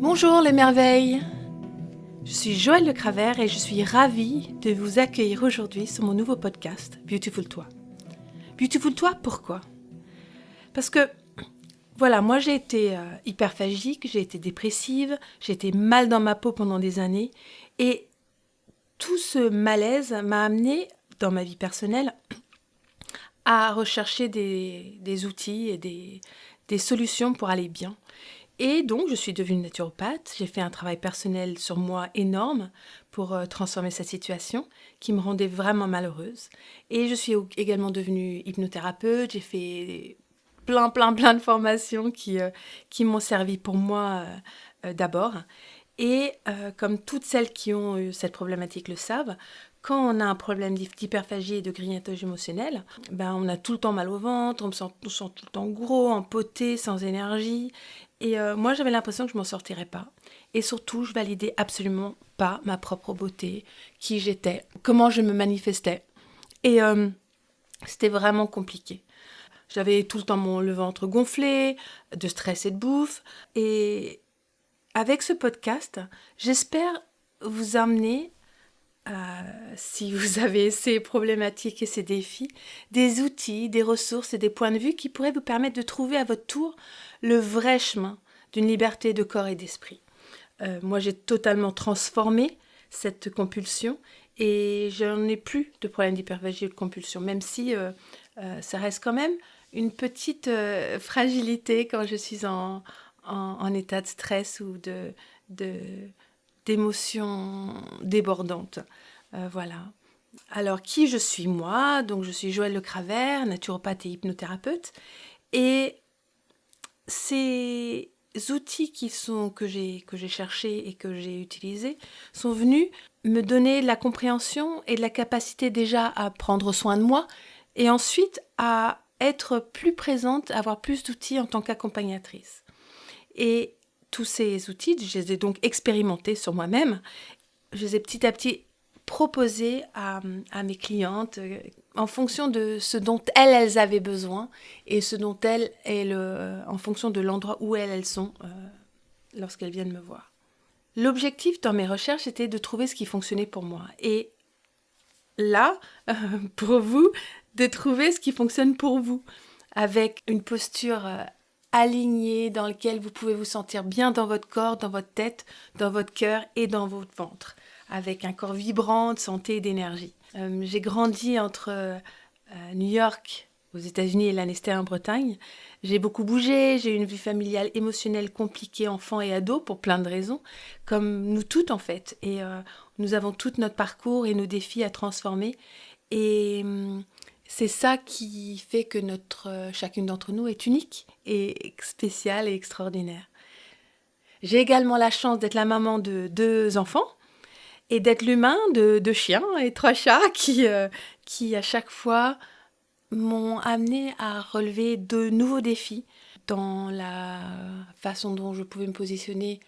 Bonjour les merveilles, je suis Joëlle Le Cravert et je suis ravie de vous accueillir aujourd'hui sur mon nouveau podcast Beautiful Toi. Beautiful Toi, pourquoi ? Parce que voilà, moi j'ai été hyperphagique, j'ai été dépressive, j'ai été mal dans ma peau pendant des années et tout ce malaise m'a amené dans ma vie personnelle à rechercher des outils et des solutions pour aller bien. Et donc, je suis devenue naturopathe. J'ai fait un travail personnel sur moi énorme pour transformer cette situation qui me rendait vraiment malheureuse. Et je suis également devenue hypnothérapeute. J'ai fait plein de formations qui m'ont servi pour moi d'abord. Et comme toutes celles qui ont eu cette problématique le savent, quand on a un problème d'hyperphagie et de grignotage émotionnel, on a tout le temps mal au ventre, on se sent tout le temps gros, empoté, sans énergie. Et moi, j'avais l'impression que je m'en sortirais pas. Et surtout, je validais absolument pas ma propre beauté, qui j'étais, comment je me manifestais. Et c'était vraiment compliqué. J'avais tout le temps le ventre gonflé, de stress et de bouffe. Et avec ce podcast, j'espère vous amener, si vous avez ces problématiques et ces défis, des outils, des ressources et des points de vue qui pourraient vous permettre de trouver à votre tour le vrai chemin d'une liberté de corps et d'esprit. Moi, j'ai totalement transformé cette compulsion et je n'en ai plus de problème d'hyperphagie ou de compulsion, même si ça reste quand même une petite fragilité quand je suis en état de stress ou d'émotions débordantes. Voilà. Alors, qui je suis moi ? Donc, je suis Joëlle Le Cravert, naturopathe et hypnothérapeute. Et ces outils que j'ai cherchés et que j'ai utilisés sont venus me donner de la compréhension et de la capacité déjà à prendre soin de moi et ensuite à être plus présente, avoir plus d'outils en tant qu'accompagnatrice. Et tous ces outils, je les ai donc expérimentés sur moi-même. Je les ai petit à petit proposés à mes clientes en fonction de ce dont elles avaient besoin et ce dont en fonction de l'endroit où elles sont lorsqu'elles viennent me voir. L'objectif dans mes recherches était de trouver ce qui fonctionnait pour moi. Et là, pour vous, de trouver ce qui fonctionne pour vous, avec une posture alignée dans laquelle vous pouvez vous sentir bien dans votre corps, dans votre tête, dans votre cœur et dans votre ventre, avec un corps vibrant de santé et d'énergie. J'ai grandi entre New York, aux États-Unis, et Lanester en Bretagne. J'ai beaucoup bougé, j'ai eu une vie familiale émotionnelle compliquée, enfant et ado, pour plein de raisons, comme nous toutes en fait. Et nous avons tout notre parcours et nos défis à transformer. Et c'est ça qui fait que chacune d'entre nous est unique et spéciale et extraordinaire. J'ai également la chance d'être la maman de 2 enfants et d'être l'humain de 2 chiens et 3 chats qui à chaque fois m'ont amené à relever de nouveaux défis dans la façon dont je pouvais me positionner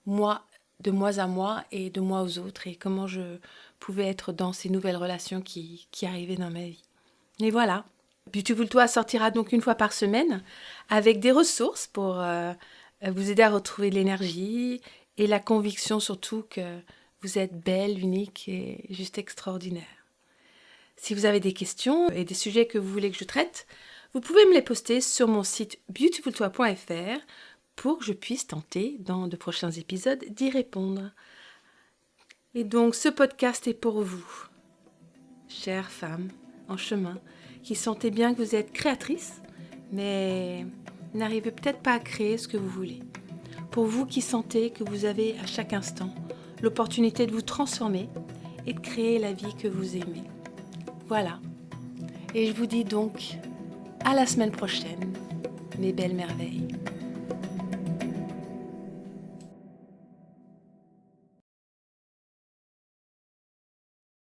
moi, de moi à moi et de moi aux autres et comment je pouvais être dans ces nouvelles relations qui arrivaient dans ma vie. Et voilà, Beautiful Toi sortira donc 1 fois par semaine avec des ressources pour vous aider à retrouver de l'énergie et la conviction surtout que vous êtes belle, unique et juste extraordinaire. Si vous avez des questions et des sujets que vous voulez que je traite, vous pouvez me les poster sur mon site beautifultoi.fr pour que je puisse tenter, dans de prochains épisodes, d'y répondre. Et donc, ce podcast est pour vous, chères femmes en chemin, qui sentez bien que vous êtes créatrice, mais n'arrivez peut-être pas à créer ce que vous voulez. Pour vous qui sentez que vous avez à chaque instant l'opportunité de vous transformer et de créer la vie que vous aimez. Voilà. Et je vous dis donc à la semaine prochaine, mes belles merveilles.